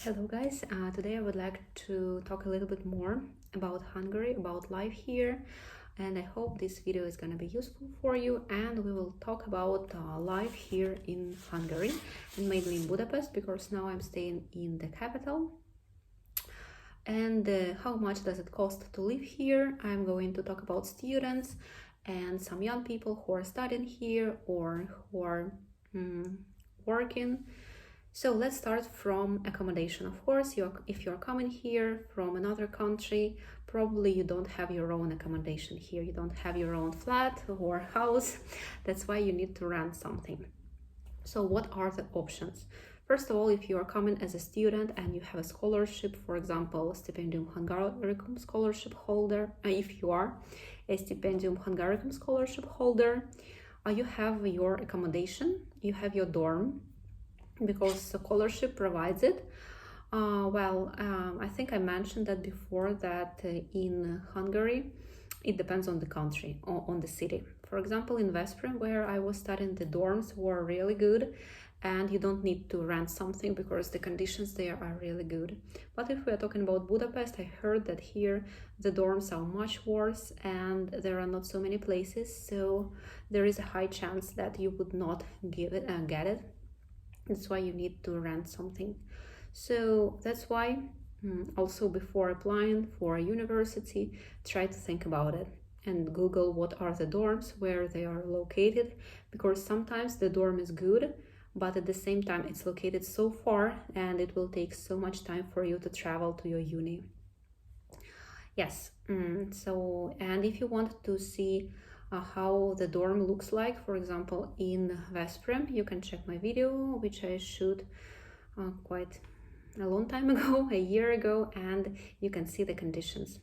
Hello guys, today I would like to talk a little bit more about Hungary, about life here, and I hope this video is going to be useful for you, and we will talk about life here in Hungary and mainly in Budapest because now I'm staying in the capital. And how much does it cost to live here? I'm going to talk about students and some young people who are studying here or who are working. So let's start from accommodation. Of course, if you're coming here from another country, probably you don't have your own accommodation here. You don't have your own flat or house. That's why you need to rent something. So what are the options? First of all, if you are coming as a student and you have a scholarship, for example, Stipendium Hungaricum scholarship holder, if you are a Stipendium Hungaricum scholarship holder, you have your accommodation, you have your dorm, because the scholarship provides it. I think I mentioned that before, that in Hungary, it depends on the country, on the city. For example, in Veszprém, where I was studying, the dorms were really good and you don't need to rent something because the conditions there are really good. But if we are talking about Budapest, I heard that here the dorms are much worse and there are not so many places, so there is a high chance that you would not get it. That's why you need to rent something. So that's why also before applying for a university, try to think about it and Google what are the dorms, where they are located, because sometimes the dorm is good, but at the same time it's located so far and it will take so much time for you to travel to your uni. Yes, and if you want to see how the dorm looks like, for example, in Veszprém, you can check my video, which I shoot quite a long time ago, a year ago, and you can see the conditions.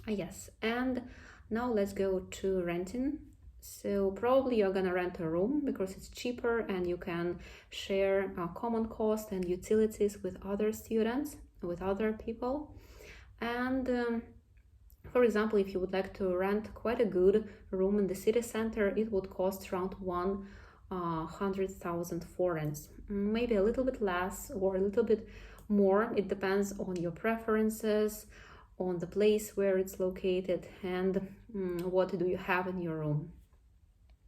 Yes, and now let's go to renting. So probably you're gonna rent a room because it's cheaper and you can share common cost and utilities with other students, with other people. And for example, if you would like to rent quite a good room in the city center, it would cost around 100,000 forints, maybe a little bit less or a little bit more. It depends on your preferences, on the place where it's located, and what do you have in your room.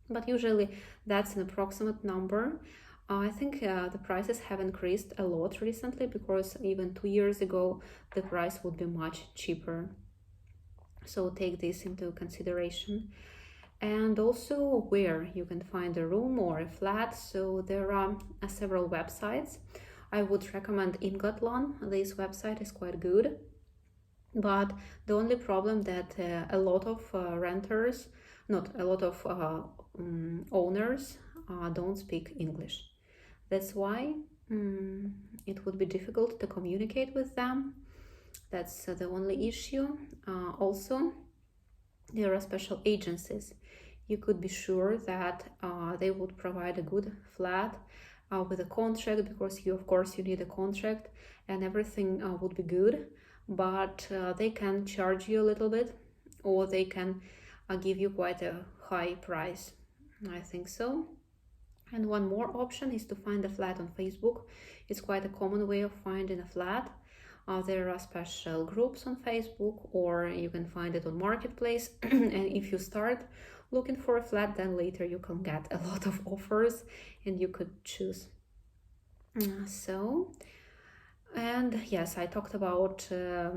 But usually that's an approximate number. I think the prices have increased a lot recently, because even 2 years ago the price would be much cheaper. So take this into consideration. And also where you can find a room or a flat. So there are several websites. I would recommend Ingatlan. This website is quite good. But the only problem that a lot of renters, not a lot of owners don't speak English. That's why it would be difficult to communicate with them. That's the only issue. Also, there are special agencies. You could be sure that they would provide a good flat with a contract, because of course you need a contract, and everything would be good. But they can charge you a little bit, or they can give you quite a high price. I think so. And one more option is to find a flat on Facebook. It's quite a common way of finding a flat. There are special groups on Facebook, or you can find it on Marketplace. And if you start looking for a flat, then later you can get a lot of offers and you could choose. And yes, I talked about a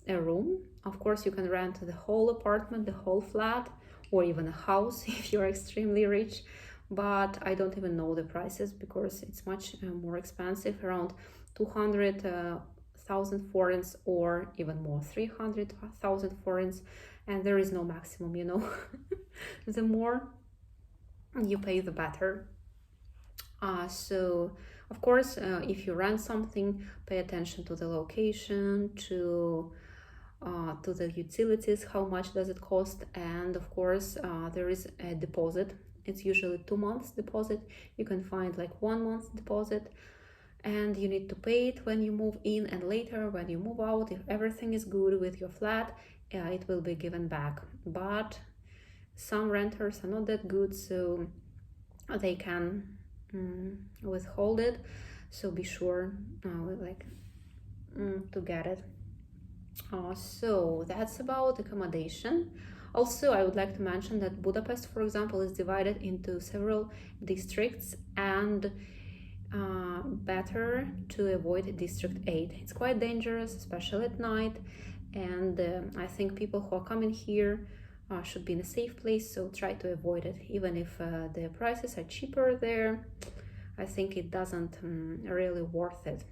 room. Of course, you can rent the whole apartment, the whole flat, or even a house if you're extremely rich. But I don't even know the prices, because it's much more expensive, around 200,000 forints, or even more, 300,000 forints. And there is no maximum, you know. The more you pay, the better. So of course, if you rent something, pay attention to the location, to the utilities, how much does it cost, and of course there is a deposit. It's usually 2 months deposit. You can find like 1 month deposit, and you need to pay it when you move in, and later when you move out, if everything is good with your flat, it will be given back. But some renters are not that good, so they can withhold it. so be sure to get it. So that's about accommodation. Also, I would like to mention that Budapest, for example, is divided into several districts, and better to avoid District 8. It's quite dangerous, especially at night, and I think people who are coming here should be in a safe place, so try to avoid it. Even if the prices are cheaper there, I think it doesn't really worth it.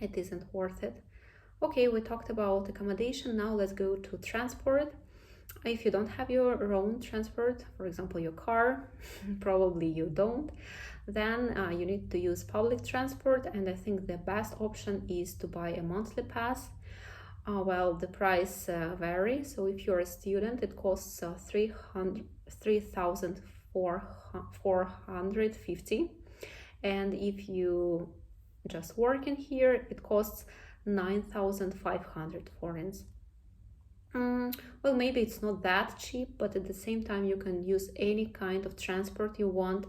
It isn't worth it. Okay, we talked about accommodation. Now let's go to transport. If you don't have your own transport, for example your car, probably you don't, then you need to use public transport, and I think the best option is to buy a monthly pass. Well, the price varies. So if you're a student, it costs 3,450, and if you just work in here, it costs 9,500 forints. Well, maybe it's not that cheap, but at the same time you can use any kind of transport you want.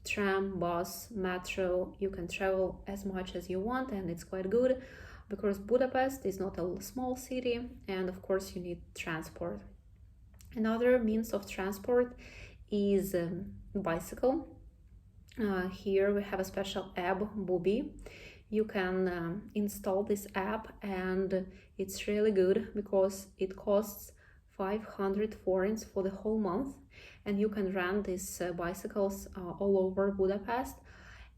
Tram, bus, metro, you can travel as much as you want, and it's quite good because Budapest is not a small city, and of course you need transport. Another means of transport is bicycle. Here we have a special app, Bubi. You can install this app, and it's really good because it costs 500 forints for the whole month, and you can rent these bicycles all over Budapest,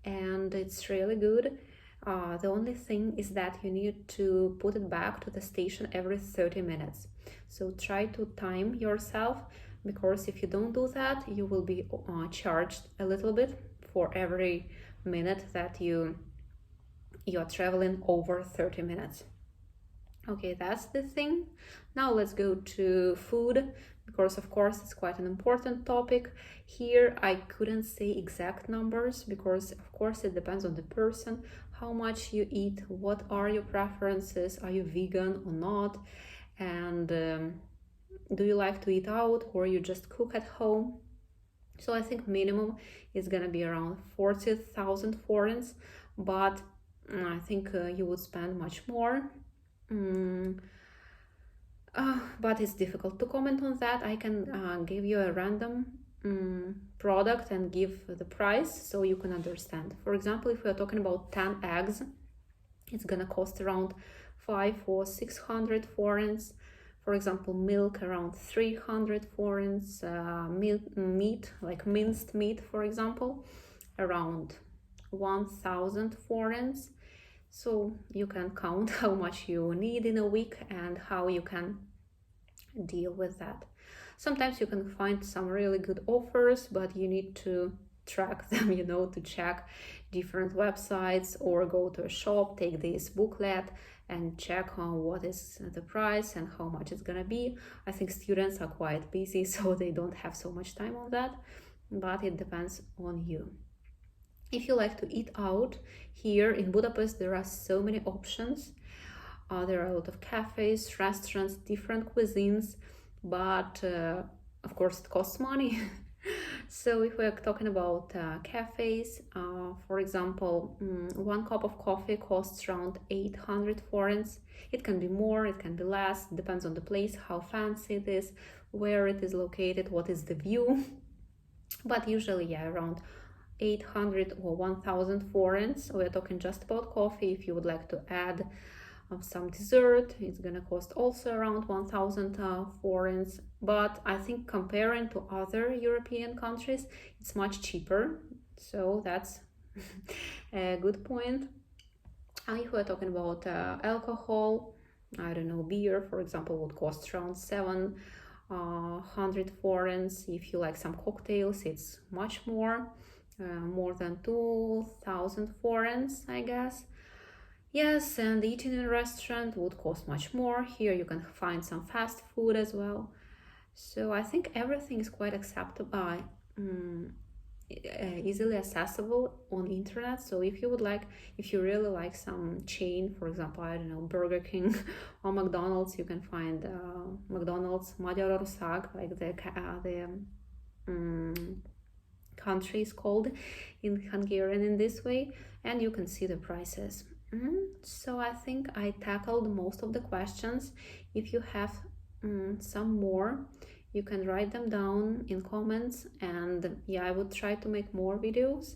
and it's really good. The only thing is that you need to put it back to the station every 30 minutes. So try to time yourself, because if you don't do that, you will be charged a little bit for every minute that you are traveling over 30 minutes. Okay, that's the thing. Now let's go to food, because of course it's quite an important topic. Here I couldn't say exact numbers because of course it depends on the person, how much you eat, what are your preferences, are you vegan or not, and do you like to eat out or you just cook at home. So I think minimum is gonna be around 40,000 forints, but I think you would spend much more. But it's difficult to comment on that. I can give you a random product and give the price so you can understand. For example, if we are talking about 10 eggs, it's gonna cost around 500 or 600 forints. For example, milk around 300 forints, meat, like minced meat, for example, around 1,000 forints. So you can count how much you need in a week and how you can deal with that. Sometimes you can find some really good offers, but you need to track them, to check different websites or go to a shop, take this booklet and check on what is the price and how much it's gonna be. I think students are quite busy, so they don't have so much time on that, but it depends on you. If you like to eat out, here in Budapest there are so many options. There are a lot of cafes, restaurants, different cuisines, but of course it costs money. So if we're talking about cafes, for example, 1 cup of coffee costs around 800 forints. It can be more, it can be less, depends on the place, how fancy it is, where it is located, what is the view. But usually, around 800 or 1,000 forints. We're talking just about coffee. If you would like to add some dessert, it's gonna cost also around 1,000 forints. But I think comparing to other European countries, it's much cheaper. So that's a good point. If we're talking about alcohol, I don't know, beer, for example, would cost around 700 forints. If you like some cocktails, it's much more. More than 2,000 forints, I guess. Yes, and eating in a restaurant would cost much more. Here you can find some fast food as well. So I think everything is quite acceptable, easily accessible on internet. So if you really like some chain, for example, I don't know, Burger King or McDonald's, you can find McDonald's Magyarország, like the country is called in Hungarian in this way, and you can see the prices. So I think I tackled most of the questions. If you have some more, you can write them down in comments, and yeah, I would try to make more videos.